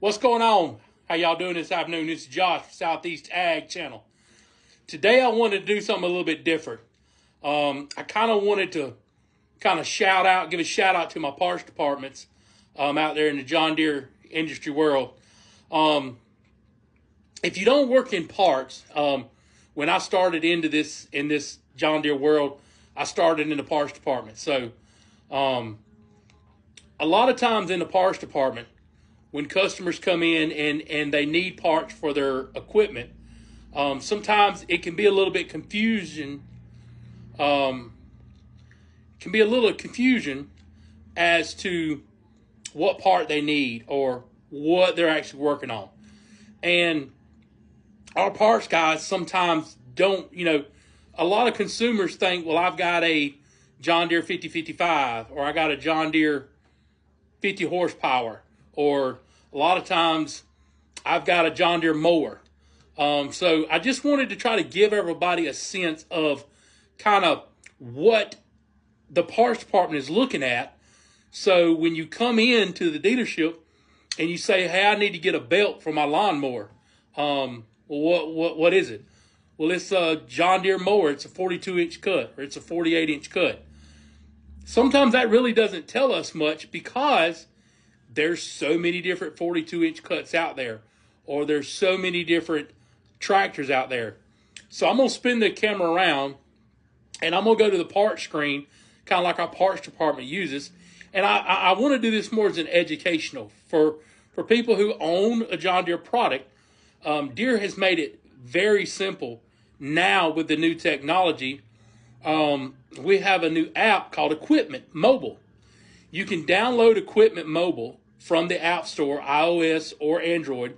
What's going on? How y'all doing this afternoon? This is Josh, Southeast Ag Channel. Today I wanted to do something a little bit different. I kind of wanted to give a shout out to my parts departments out there in the John Deere industry world. If you don't work in parts, when I started in this John Deere world, I started in the parts department. So a lot of times in the parts department, when customers come in and they need parts for their equipment, sometimes it can be a little bit confusion. Can be a little confusion as to what part they need or what they're actually working on. And our parts guys sometimes don't, a lot of consumers think, well, I've got a John Deere 5055 or I got a John Deere 50 horsepower, or a lot of times I've got a John Deere mower. So I just wanted to try to give everybody a sense of kind of what the parts department is looking at. So when you come into the dealership and you say, hey, I need to get a belt for my lawnmower, what is it? Well, it's a John Deere mower. It's a 42-inch cut, or it's a 48-inch cut. Sometimes that really doesn't tell us much because there's so many different 42-inch cuts out there, or there's so many different tractors out there. So I'm going to spin the camera around, and I'm going to go to the parts screen, kind of like our parts department uses. And I want to do this more as an educational. For people who own a John Deere product, Deere has made it very simple now with the new technology. We have a new app called Equipment Mobile. You can download Equipment Mobile from the App Store, iOS or Android.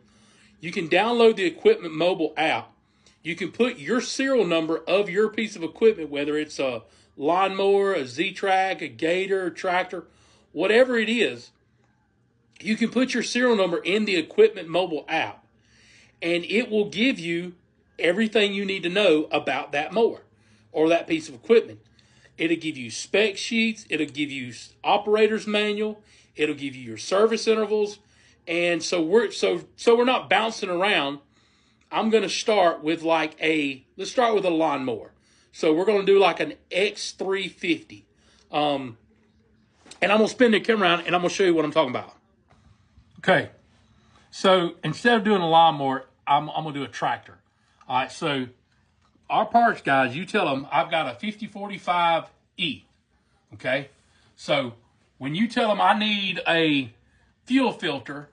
You can download the Equipment Mobile app. You can put your serial number of your piece of equipment, whether it's a lawnmower, a Z-Track, a Gator, a tractor, whatever it is. You can put your serial number in the Equipment Mobile app, and it will give you everything you need to know about that mower or that piece of equipment. It'll give you spec sheets. It'll give you operator's manual. It'll give you your service intervals. And so we're not bouncing around. I'm going to start with let's start with a lawnmower. So we're going to do like an X350. And I'm going to spin the camera around and I'm going to show you what I'm talking about. Okay. So instead of doing a lawnmower, I'm going to do a tractor. All right. So our parts guys, you tell them I've got a 5045E. Okay. So when you tell them I need a fuel filter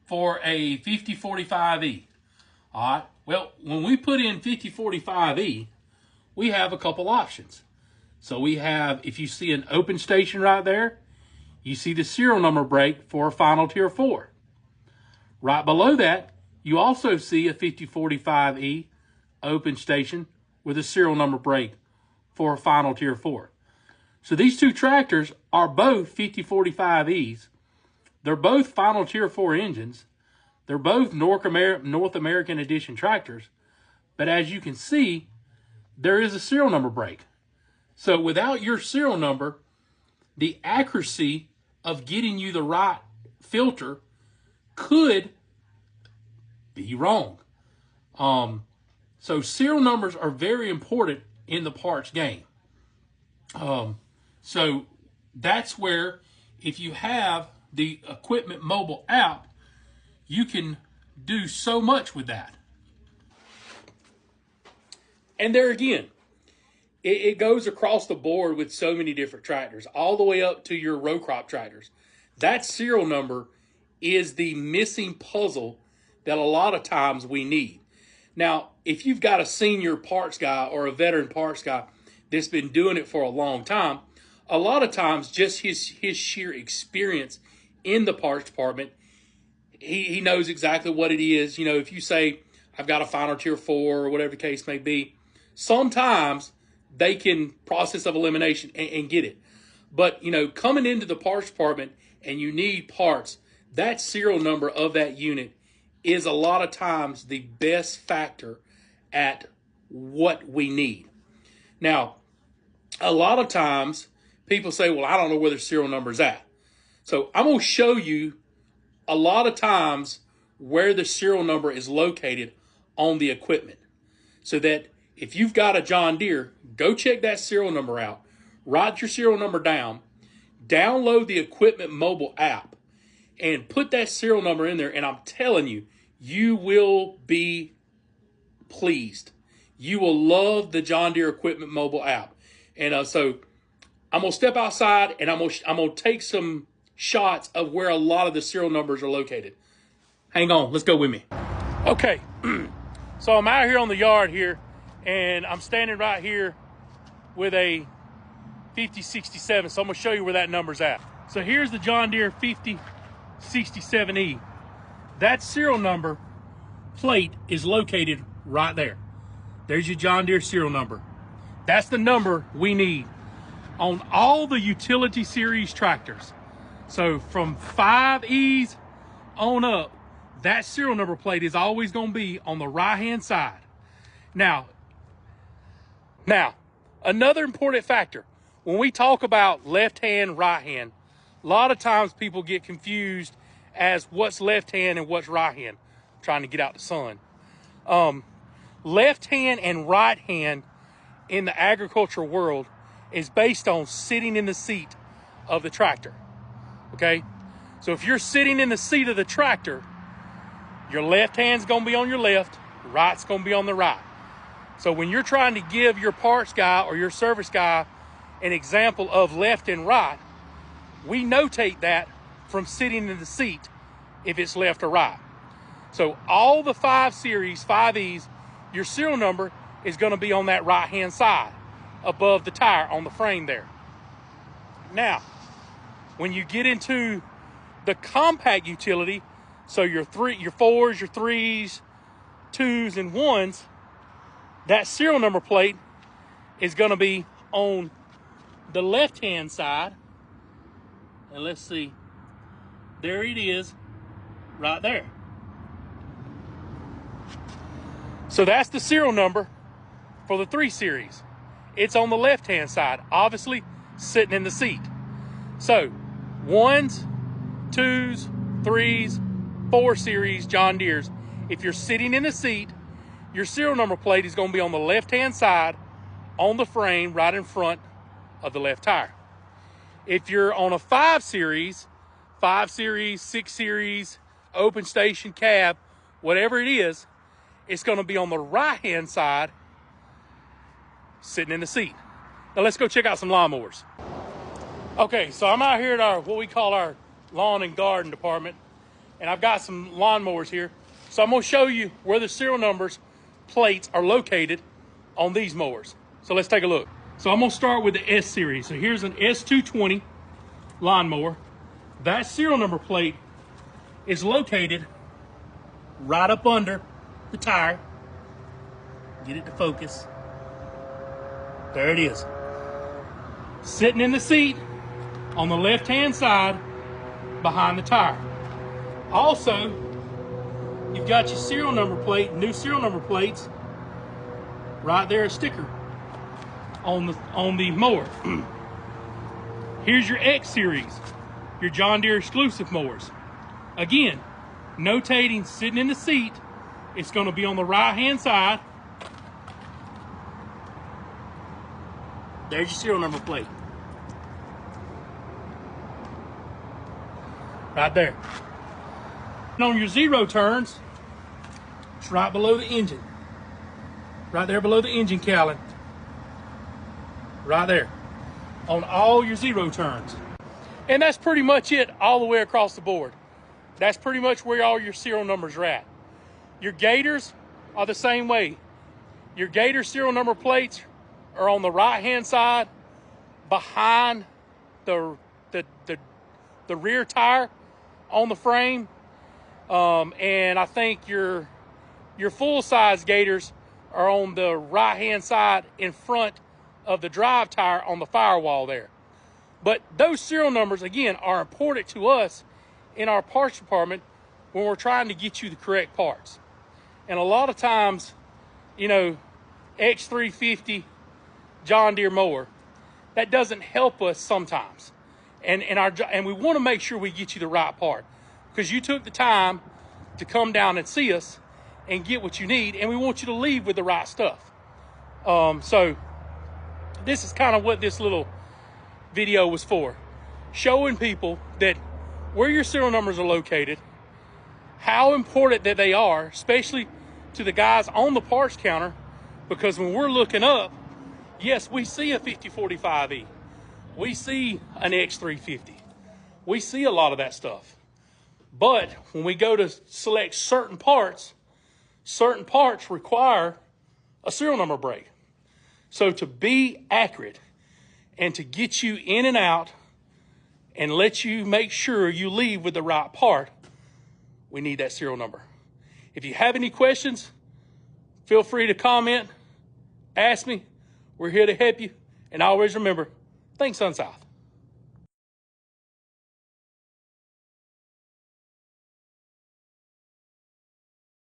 for a 5045E, all right, well, when we put in 5045E, we have a couple options. So we have, if you see an open station right there, you see the serial number break for a Final Tier 4. Right below that, you also see a 5045E open station with a serial number break for a Final Tier 4. So these two tractors are both 5045Es. They're both Final Tier 4 engines. They're both North American Edition tractors. But as you can see, there is a serial number break. So without your serial number, the accuracy of getting you the right filter could be wrong. So serial numbers are very important in the parts game. So that's where, if you have the Equipment Mobile app, you can do so much with that. And there again, it goes across the board with so many different tractors, all the way up to your row crop tractors. That serial number is the missing puzzle that a lot of times we need. Now, if you've got a senior parts guy or a veteran parts guy that's been doing it for a long time, a lot of times just his sheer experience in the parts department, he knows exactly what it is. If you say, I've got a Final Tier 4 or whatever the case may be, sometimes they can process of elimination and get it. But, coming into the parts department and you need parts, that serial number of that unit is a lot of times the best factor at what we need. Now, a lot of times people say, well, I don't know where the serial number is at. So I'm going to show you a lot of times where the serial number is located on the equipment. So that if you've got a John Deere, go check that serial number out. Write your serial number down. Download the Equipment mobile app and put that serial number in there. And I'm telling you, you will be pleased. You will love the John Deere Equipment mobile app. And so I'm going to step outside and I'm going to take some shots of where a lot of the serial numbers are located. Hang on. Let's go with me. Okay. So I'm out here on the yard here, and I'm standing right here with a 5067. So I'm going to show you where that number's at. So here's the John Deere 5067E. That serial number plate is located right there. There's your John Deere serial number. That's the number we need on all the utility series tractors. So from 5Es on up, that serial number plate is always going to be on the right-hand side. Now, another important factor, when we talk about left hand, right hand, a lot of times people get confused as what's left hand and what's right hand. I'm trying to get out the sun. Left hand and right hand in the agricultural world is based on sitting in the seat of the tractor. Okay? So if you're sitting in the seat of the tractor, your left hand's going to be on your left, right's going to be on the right. So when you're trying to give your parts guy or your service guy an example of left and right, we notate that from sitting in the seat if it's left or right. So all the 5 series, 5Es, your serial number is going to be on that right-hand side above the tire on the frame there. Now, when you get into the compact utility, so your 4s, your 3s, 2s, and 1s, that serial number plate is going to be on the left-hand side. And let's see. There it is, right there. So that's the serial number for the 3 series. It's on the left-hand side, obviously sitting in the seat. So 1s, 2s, 3s, 4 series John Deeres, if you're sitting in the seat, your serial number plate is going to be on the left-hand side on the frame right in front of the left tire. If you're on a 5 series, 6 series, open station cab, whatever it is, it's going to be on the right-hand side sitting in the seat. Now let's go check out some lawnmowers. Okay, so I'm out here at our, what we call our lawn and garden department, and I've got some lawnmowers here. So I'm going to show you where the serial numbers plates are located on these mowers. So let's take a look. So I'm going to start with the S series. So here's an S220 lawnmower. That serial number plate is located right up under the tire. Get it to focus. There it is. Sitting in the seat on the left-hand side behind the tire. Also, you've got your serial number plate, new serial number plates, right there, a sticker on the mower. Here's your X series, your John Deere exclusive mowers. Again, notating sitting in the seat, it's going to be on the right-hand side. There's your serial number plate. Right there. And on your 0 turns, it's right below the engine. Right there below the engine cowling. Right there. On all your 0 turns. And that's pretty much it all the way across the board. That's pretty much where all your serial numbers are at. Your Gators are the same way. Your Gator serial number plates are on the right-hand side behind the rear tire on the frame. And I think your full-size Gators are on the right-hand side in front of the drive tire on the firewall there. But those serial numbers, again, are important to us in our parts department when we're trying to get you the correct parts. And a lot of times, you know, X350 John Deere mower, that doesn't help us sometimes. And we want to make sure we get you the right part. because you took the time to come down and see us and get what you need, and we want you to leave with the right stuff. So this is kind of what this little video was for, showing people that where your serial numbers are located, how important that they are, especially to the guys on the parts counter, because when we're looking up, yes, we see a 5045E, we see an X350, we see a lot of that stuff. But when we go to select certain parts require a serial number break. So to be accurate and to get you in and out and let you make sure you leave with the right part, we need that serial number. If you have any questions, feel free to comment, ask me. We're here to help you. And always remember, think Sun South.